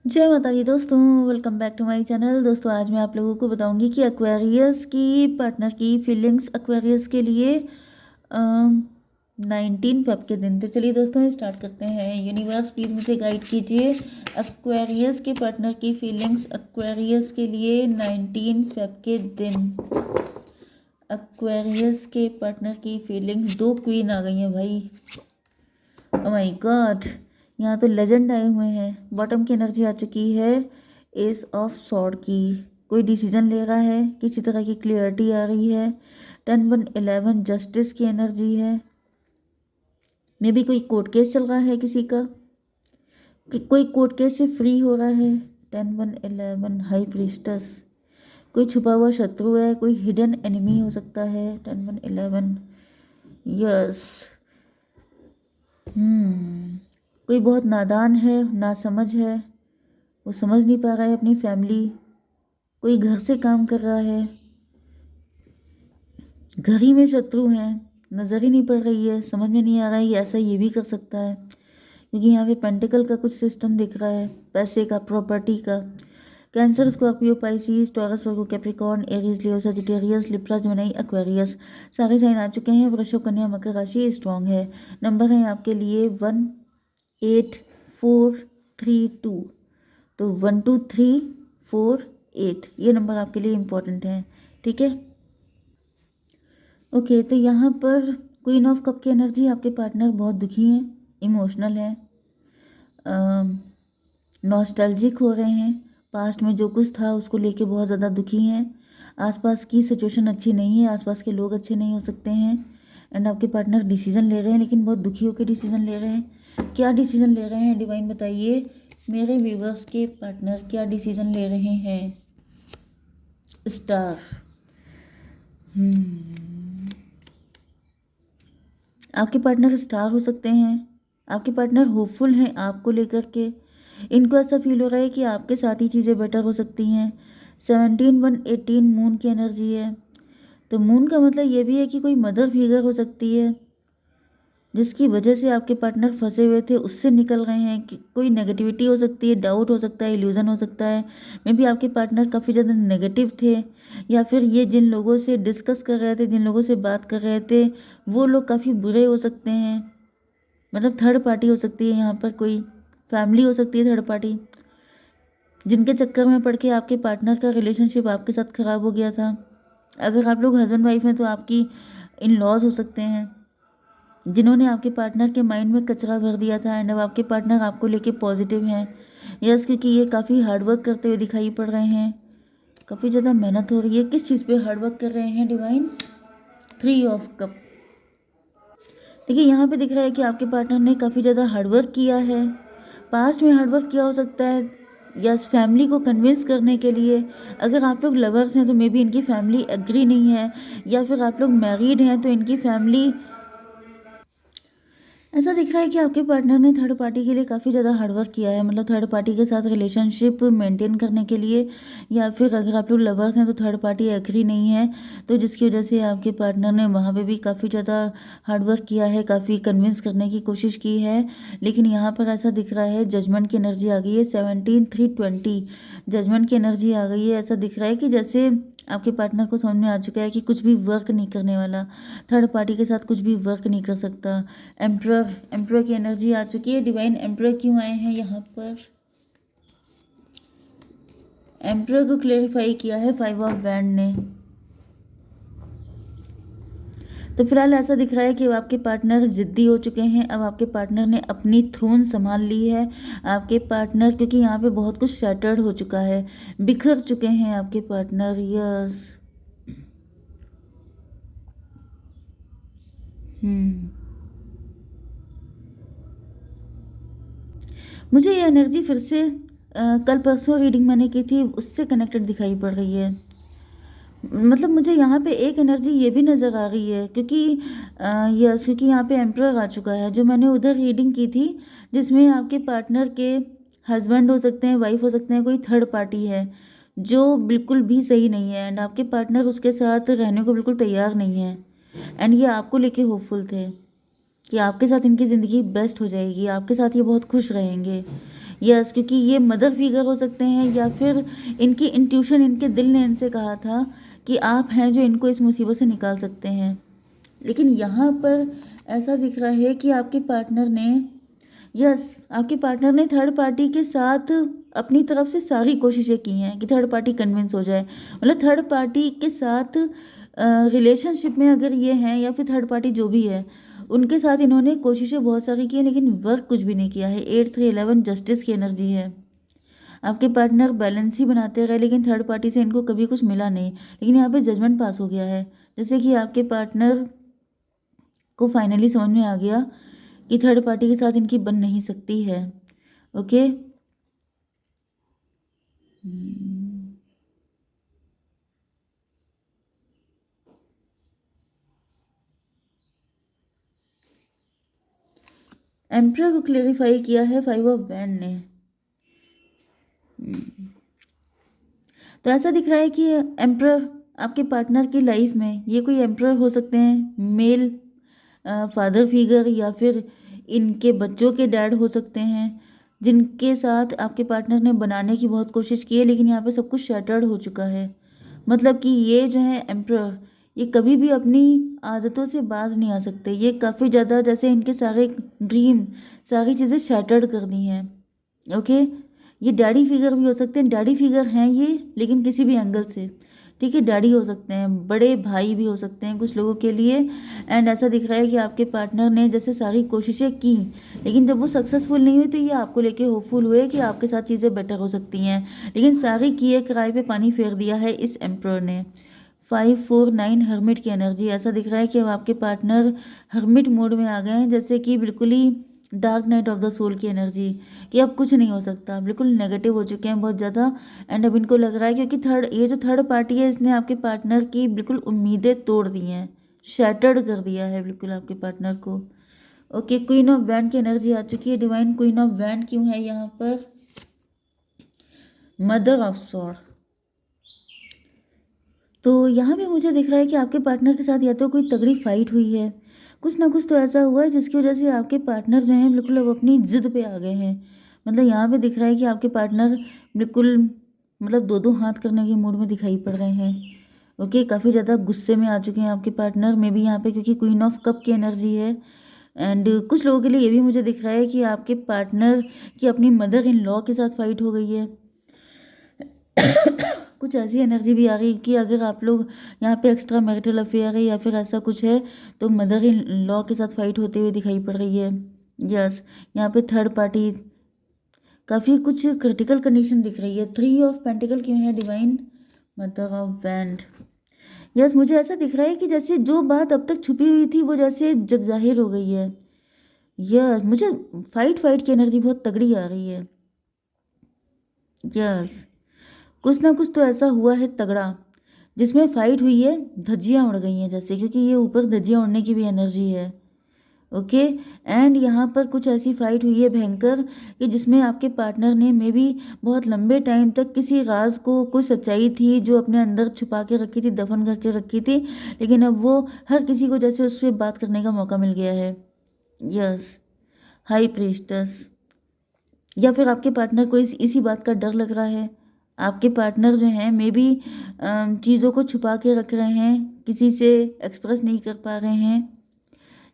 जय माता दी दोस्तों, welcome back to my channel. दोस्तों आज मैं आप लोगों को बताऊंगी कि एक्वेरियस की पार्टनर की फीलिंग्स एक्वेरियस के लिए 19 फेब के दिन। तो चलिए दोस्तों स्टार्ट करते हैं। यूनिवर्स प्लीज़ मुझे गाइड कीजिए। एक्वेरियस के पार्टनर की फीलिंग्स एक्वेरियस के लिए 19 फेब के दिन। एक्वेरियस के पार्टनर की फीलिंग्स। दो क्वीन आ गई हैं भाई, ओ माय गॉड। यहाँ तो लेजेंड आए हुए हैं। बॉटम की एनर्जी आ चुकी है, एस ऑफ सॉर्ड की। कोई डिसीजन ले रहा है, किसी तरह की क्लियरिटी आ रही है। 10 1 11 जस्टिस की एनर्जी है। मे बी कोई कोर्ट केस चल रहा है किसी का, कि कोई कोर्ट केस से फ्री हो रहा है। 10 1 11 हाई प्रीस्टस। कोई छुपा हुआ शत्रु है, कोई हिडन एनिमी हो सकता है। 10 1 11 यस। कोई बहुत नादान है, नासमझ है, वो समझ नहीं पा रहा है अपनी फैमिली। कोई घर से काम कर रहा है, घर ही में शत्रु हैं, नज़र ही नहीं पड़ रही है, समझ में नहीं आ रहा है ये ऐसा ये भी कर सकता है। क्योंकि यहाँ पे पेंटिकल का कुछ सिस्टम दिख रहा है, पैसे का, प्रॉपर्टी का। कैंसर, स्कॉर्पियो, पाइसिस, टॉरस, वर्गो, कैप्रिकॉर्न, एरीज, लियो, सजिटेरियस, लिब्रा, जेमिनी, एक्वेरियस सारे साइन आ चुके हैं। वृषभ, कन्या, मकर राशि स्ट्रॉन्ग है। नंबर है आपके लिए 1 8 4 3 2। तो 1 2 3 4 8 ये नंबर आपके लिए इम्पोर्टेंट है, ठीक है। ओके, तो यहाँ पर क्वीन ऑफ कप की एनर्जी। आपके पार्टनर बहुत दुखी हैं, इमोशनल हैं, नॉस्टैल्जिक हो रहे हैं। पास्ट में जो कुछ था उसको लेके बहुत ज़्यादा दुखी हैं। आसपास की सिचुएशन अच्छी नहीं है, आसपास के लोग अच्छे नहीं हो सकते हैं। एंड आपके पार्टनर डिसीजन ले रहे हैं, लेकिन बहुत दुखी होकर डिसीजन ले रहे हैं। क्या डिसीजन ले रहे हैं डिवाइन बताइए। मेरे व्यूवर्स के पार्टनर क्या डिसीजन ले रहे हैं। स्टार। आपके पार्टनर स्टार हो सकते हैं। आपके पार्टनर होपफुल हैं आपको लेकर के। इनको ऐसा फील हो रहा है कि आपके साथ ही चीज़ें बेटर हो सकती हैं। 17 1 18 मून की एनर्जी है। तो मून का मतलब ये भी है कि कोई मदर फिगर हो सकती है जिसकी वजह से आपके पार्टनर फंसे हुए थे, उससे निकल रहे हैं। कि कोई नेगेटिविटी हो सकती है, डाउट हो सकता है, इल्यूजन हो सकता है। मे बी आपके पार्टनर काफ़ी ज़्यादा नेगेटिव थे, या फिर ये जिन लोगों से डिस्कस कर रहे थे, जिन लोगों से बात कर रहे थे, वो लोग काफ़ी बुरे हो सकते हैं। मतलब थर्ड पार्टी हो सकती है यहाँ पर, कोई फैमिली हो सकती है थर्ड पार्टी, जिनके चक्कर में पड़ के आपके पार्टनर का रिलेशनशिप आपके साथ ख़राब हो गया था। अगर आप लोग हस्बैंड वाइफ हैं तो आपकी इन लॉज हो सकते हैं, जिन्होंने आपके पार्टनर के माइंड में कचरा भर दिया था। एंड अब आपके पार्टनर आपको लेके पॉजिटिव हैं। यस, क्योंकि ये काफ़ी हार्डवर्क करते हुए दिखाई पड़ रहे हैं। काफ़ी ज़्यादा मेहनत हो रही है। किस चीज़ पे हार्डवर्क कर रहे हैं डिवाइन। 3 of cup. देखिए यहाँ पे दिख रहा है कि आपके पार्टनर ने काफ़ी ज़्यादा हार्डवर्क किया है। पास्ट में हार्डवर्क किया हो सकता है, या फैमिली को कन्विंस करने के लिए। अगर आप लोग लवर्स हैं तो मे बी इनकी फैमिली एग्री नहीं है, या फिर आप लोग मैरिड हैं तो इनकी फैमिली। ऐसा दिख रहा है कि आपके पार्टनर ने थर्ड पार्टी के लिए काफ़ी ज़्यादा हार्डवर्क किया है, मतलब थर्ड पार्टी के साथ रिलेशनशिप मेंटेन करने के लिए। या फिर अगर आप लोग लवर्स हैं तो थर्ड पार्टी एग्री नहीं है, तो जिसकी वजह से आपके पार्टनर ने वहाँ पे भी काफ़ी ज़्यादा हार्डवर्क किया है, काफ़ी कन्विंस करने की कोशिश की है। लेकिन यहाँ पर ऐसा दिख रहा है, जजमेंट की एनर्जी आ गई है। 17 3 20 जजमेंट की एनर्जी आ गई है। ऐसा दिख रहा है कि जैसे आपके पार्टनर को समझ में आ चुका है कि कुछ भी वर्क नहीं करने वाला, थर्ड पार्टी के साथ कुछ भी वर्क नहीं कर सकता। एम्प्रर, एम्प्रर की एनर्जी आ चुकी है। डिवाइन एम्प्रर क्यों आए हैं यहाँ पर। एम्प्रर को क्लेरिफाई किया है 5 ऑफ वैंड ने। तो फिलहाल ऐसा दिख रहा है कि आपके पार्टनर जिद्दी हो चुके हैं। अब आपके पार्टनर ने अपनी थ्रोन संभाल ली है। आपके पार्टनर, क्योंकि यहाँ पे बहुत कुछ शैटर्ड हो चुका है, बिखर चुके हैं आपके पार्टनर। यस। मुझे ये एनर्जी फिर से कल परसों रीडिंग मैंने की थी उससे कनेक्टेड दिखाई पड़ रही है। मतलब मुझे यहाँ पे एक एनर्जी ये भी नज़र आ रही है, क्योंकि यस, क्योंकि यहाँ पे एम्प्रर आ चुका है। जो मैंने उधर रीडिंग की थी जिसमें आपके पार्टनर के हस्बैंड हो सकते हैं, वाइफ हो सकते हैं, कोई थर्ड पार्टी है जो बिल्कुल भी सही नहीं है। एंड आपके पार्टनर उसके साथ रहने को बिल्कुल तैयार नहीं है। एंड ये आपको लेके होपफुल थे कि आपके साथ इनकी ज़िंदगी बेस्ट हो जाएगी, आपके साथ ये बहुत खुश रहेंगे। यस, क्योंकि ये मदर फिगर हो सकते हैं या फिर इनकी इंट्यूशन, इनके दिल ने इनसे कहा था कि आप हैं जो इनको इस मुसीबत से निकाल सकते हैं। लेकिन यहाँ पर ऐसा दिख रहा है कि आपके पार्टनर ने, यस, आपके पार्टनर ने थर्ड पार्टी के साथ अपनी तरफ से सारी कोशिशें की हैं कि थर्ड पार्टी कन्विंस हो जाए। मतलब थर्ड पार्टी के साथ रिलेशनशिप में अगर ये हैं या फिर थर्ड पार्टी जो भी है, उनके साथ इन्होंने कोशिशें बहुत सारी की हैं, लेकिन वर्क कुछ भी नहीं किया है। 8 3 11 जस्टिस की एनर्जी है। आपके पार्टनर बैलेंस ही बनाते रहे, लेकिन थर्ड पार्टी से इनको कभी कुछ मिला नहीं। लेकिन यहाँ पे जजमेंट पास हो गया है, जैसे कि आपके पार्टनर को फाइनली समझ में आ गया कि थर्ड पार्टी के साथ इनकी बन नहीं सकती है। ओके। एम्प्रर को क्लेरिफाई किया है 5 ऑफ वैंड ने। तो ऐसा दिख रहा है कि एम्प्रर आपके पार्टनर की लाइफ में, ये कोई एम्प्रर हो सकते हैं, मेल फादर फिगर, या फिर इनके बच्चों के डैड हो सकते हैं, जिनके साथ आपके पार्टनर ने बनाने की बहुत कोशिश की है, लेकिन यहाँ पे सब कुछ शैटर्ड हो चुका है। मतलब कि ये जो है एम्प्रर, ये कभी भी अपनी आदतों से बाज नहीं आ सकते। ये काफ़ी ज़्यादा, जैसे इनके सारे ड्रीम, सारी चीज़ें शैटर्ड कर दी हैं। ओके। ये डैडी फिगर भी हो सकते हैं, डैडी फिगर हैं ये, लेकिन किसी भी एंगल से, ठीक है। डैडी हो सकते हैं, बड़े भाई भी हो सकते हैं कुछ लोगों के लिए। एंड ऐसा दिख रहा है कि आपके पार्टनर ने जैसे सारी कोशिशें की, लेकिन जब वो सक्सेसफुल नहीं हुई तो ये आपको लेके होपफुल हुए कि आपके साथ चीज़ें बेटर हो सकती हैं, लेकिन सारी किए किराए पे पानी फेर दिया है इस एम्प्रर ने। 5 4 9 हर्मिट की एनर्जी। ऐसा दिख रहा है कि अब आपके पार्टनर हर्मिट मोड में आ गए हैं, जैसे कि बिल्कुल ही dark night of the soul की एनर्जी, कि अब कुछ नहीं हो सकता, बिल्कुल नेगेटिव हो चुके हैं बहुत ज़्यादा। एंड अब इनको लग रहा है, क्योंकि ये जो थर्ड पार्टी है, इसने आपके पार्टनर की बिल्कुल उम्मीदें तोड़ दी हैं, शैटर्ड कर दिया है बिल्कुल आपके पार्टनर को। ओके, क्वीन ऑफ वैंड की एनर्जी आ चुकी है। डिवाइन क्वीन ऑफ वैंड क्यों है यहाँ पर? Mother of sword. तो यहाँ पे मुझे दिख रहा है कि आपके पार्टनर के साथ या तो कोई तगड़ी फाइट हुई है, कुछ ना कुछ तो ऐसा हुआ है जिसकी वजह से आपके पार्टनर जो हैं बिल्कुल अब अपनी जिद पे आ गए हैं। मतलब यहाँ पे दिख रहा है कि आपके पार्टनर बिल्कुल, मतलब दो दो हाथ करने के मूड में दिखाई पड़ रहे हैं। ओके, काफ़ी ज़्यादा गुस्से में आ चुके हैं आपके पार्टनर में भी यहाँ पे, क्योंकि क्वीन ऑफ कप की एनर्जी है। एंड कुछ लोगों के लिए ये भी मुझे दिख रहा है कि आपके पार्टनर की अपनी मदर इन लॉ के साथ फाइट हो गई है। कुछ ऐसी एनर्जी भी आ रही है कि अगर आप लोग यहाँ पे एक्स्ट्रा मैरिटल अफेयर है या फिर ऐसा कुछ है, तो मदर इन लॉ के साथ फाइट होते हुए दिखाई पड़ रही है। यस, यहाँ पे थर्ड पार्टी, काफ़ी कुछ क्रिटिकल कंडीशन दिख रही है। 3 ऑफ पेंटिकल क्यों है divine? Mother of wand. Yes, मुझे ऐसा दिख रहा है कि जैसे जो बात अब तक छुपी हुई थी वो जैसे जग जाहिर हो गई है। यस, मुझे फाइट फाइट की एनर्जी बहुत तगड़ी आ रही है। यस, कुछ ना कुछ तो ऐसा हुआ है तगड़ा जिसमें फाइट हुई है, धज्जियाँ उड़ गई हैं जैसे, क्योंकि ये ऊपर धज्जियाँ उड़ने की भी एनर्जी है। ओके। एंड यहाँ पर कुछ ऐसी फाइट हुई है भयंकर कि जिसमें आपके पार्टनर ने मे बी बहुत लंबे टाइम तक किसी राज को, कुछ सच्चाई थी जो अपने अंदर छुपा के रखी थी, दफन करके रखी थी, लेकिन अब वो हर किसी को जैसे उस पर बात करने का मौका मिल गया है। Yes, high प्रीस्टस। या फिर आपके पार्टनर को इसी बात का डर लग रहा है। आपके पार्टनर जो हैं मे बी चीज़ों को छुपा के रख रहे हैं, किसी से एक्सप्रेस नहीं कर पा रहे हैं।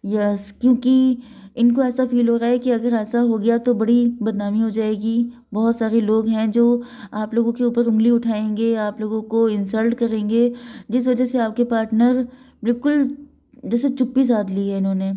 यस, क्योंकि इनको ऐसा फील हो रहा है कि अगर ऐसा हो गया तो बड़ी बदनामी हो जाएगी। बहुत सारे लोग हैं जो आप लोगों के ऊपर उंगली उठाएंगे, आप लोगों को इंसल्ट करेंगे, जिस वजह से आपके पार्टनर बिल्कुल जैसे चुप्पी साध ली है इन्होंने,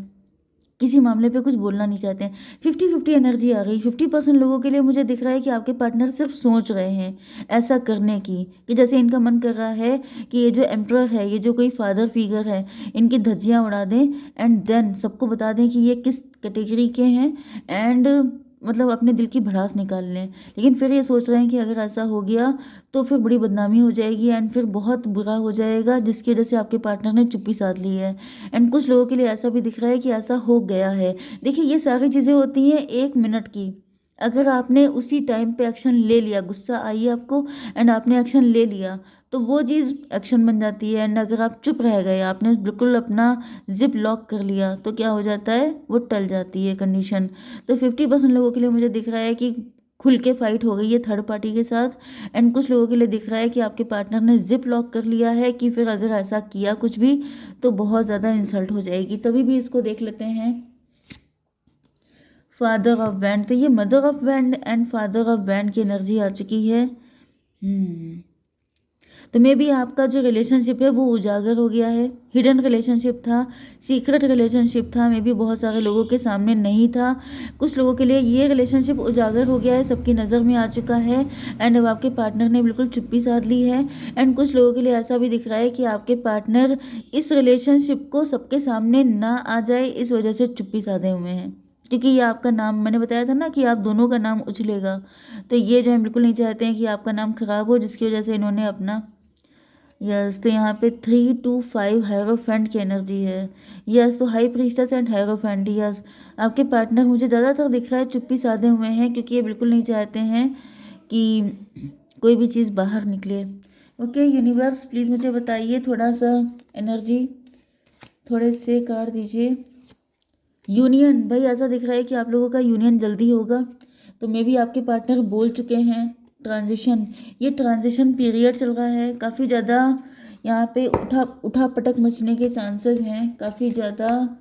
किसी मामले पे कुछ बोलना नहीं चाहते हैं। 50-50 एनर्जी आ गई। 50% लोगों के लिए मुझे दिख रहा है कि आपके पार्टनर सिर्फ सोच रहे हैं ऐसा करने की, कि जैसे इनका मन कर रहा है कि ये जो एम्प्रर है, ये जो कोई फादर फिगर है, इनकी धज्जियाँ उड़ा दें एंड देन सबको बता दें कि ये किस कैटेगरी के हैं, एंड मतलब अपने दिल की भड़ास निकाल लें। लेकिन फिर ये सोच रहे हैं कि अगर ऐसा हो गया तो फिर बड़ी बदनामी हो जाएगी एंड फिर बहुत बुरा हो जाएगा, जिसकी वजह से आपके पार्टनर ने चुप्पी साध ली है। एंड कुछ लोगों के लिए ऐसा भी दिख रहा है कि ऐसा हो गया है। देखिए, ये सारी चीज़ें होती हैं 1 मिनट की। अगर आपने उसी टाइम पे एक्शन ले लिया, गुस्सा आई आपको एंड आपने एक्शन ले लिया, तो वो चीज़ एक्शन बन जाती है। एंड अगर आप चुप रह गए, आपने बिल्कुल अपना जिप लॉक कर लिया, तो क्या हो जाता है, वो टल जाती है कंडीशन। तो 50% लोगों के लिए मुझे दिख रहा है कि खुल के फाइट हो गई है थर्ड पार्टी के साथ। एंड कुछ लोगों के लिए दिख रहा है कि आपके पार्टनर ने जिप लॉक कर लिया है कि फिर अगर ऐसा किया कुछ भी तो बहुत ज़्यादा इंसल्ट हो जाएगी। तभी भी इसको देख लेते हैं। फादर ऑफ बैंड, तो ये mother of band and father of band की एनर्जी आ चुकी है। तो मे बी आपका जो रिलेशनशिप है वो उजागर हो गया है। हिडन रिलेशनशिप था, सीक्रेट रिलेशनशिप था, मे बी बहुत सारे लोगों के सामने नहीं था। कुछ लोगों के लिए ये रिलेशनशिप उजागर हो गया है, सबकी नज़र में आ चुका है। एंड अब आपके पार्टनर ने बिल्कुल चुप्पी साध ली है। एंड कुछ लोगों के लिए ऐसा भी दिख रहा है कि आपके पार्टनर इस रिलेशनशिप को सबके सामने ना आ जाए इस वजह से चुप्पी साधे हुए हैं, क्योंकि ये आपका नाम, मैंने बताया था ना कि आप दोनों का नाम उछलेगा। तो ये जो है बिल्कुल नहीं चाहते हैं कि आपका नाम खराब हो, जिसकी वजह से इन्होंने अपना यस, तो यहाँ पे 3 to 5 हायरोफेंट की एनर्जी है। यस, तो हाई प्रीस्टस एंड हायरोफेंट। यस, आपके पार्टनर मुझे ज़्यादातर दिख रहा है चुप्पी साधे हुए हैं, क्योंकि ये बिल्कुल नहीं चाहते हैं कि कोई भी चीज़ बाहर निकले। ओके यूनिवर्स, प्लीज़ मुझे बताइए थोड़ा सा एनर्जी, थोड़े से कार्ड दीजिए। यूनियन, भाई ऐसा दिख रहा है कि आप लोगों का यूनियन जल्दी होगा। तो मे भी आपके पार्टनर बोल चुके हैं। ट्रांजिशन, ये ट्रांजिशन पीरियड चल रहा है, काफ़ी ज़्यादा यहाँ पे उठा पटक मचने के चांसेस हैं, काफ़ी ज़्यादा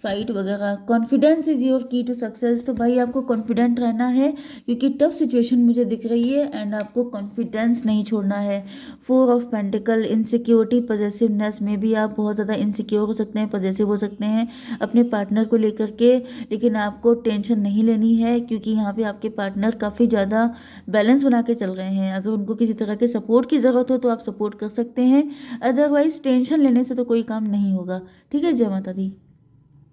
फाइट वगैरह। कॉन्फिडेंस इज़ योर की टू सक्सेस, तो भाई आपको कॉन्फिडेंट रहना है क्योंकि टफ सिचुएशन मुझे दिख रही है एंड आपको कॉन्फिडेंस नहीं छोड़ना है। 4 ऑफ पेंटिकल, इनसिक्योरिटी, पॉजेसिवनेस में भी आप बहुत ज़्यादा इनसिक्योर हो सकते हैं, पॉजेसिव हो सकते हैं अपने पार्टनर को लेकर के, लेकिन आपको टेंशन नहीं लेनी है क्योंकि यहाँ पे आपके पार्टनर काफ़ी ज़्यादा बैलेंस बना के चल रहे हैं। अगर उनको किसी तरह के सपोर्ट की ज़रूरत हो तो आप सपोर्ट कर सकते हैं, अदरवाइज टेंशन लेने से तो कोई काम नहीं होगा। ठीक है, जय माता दी।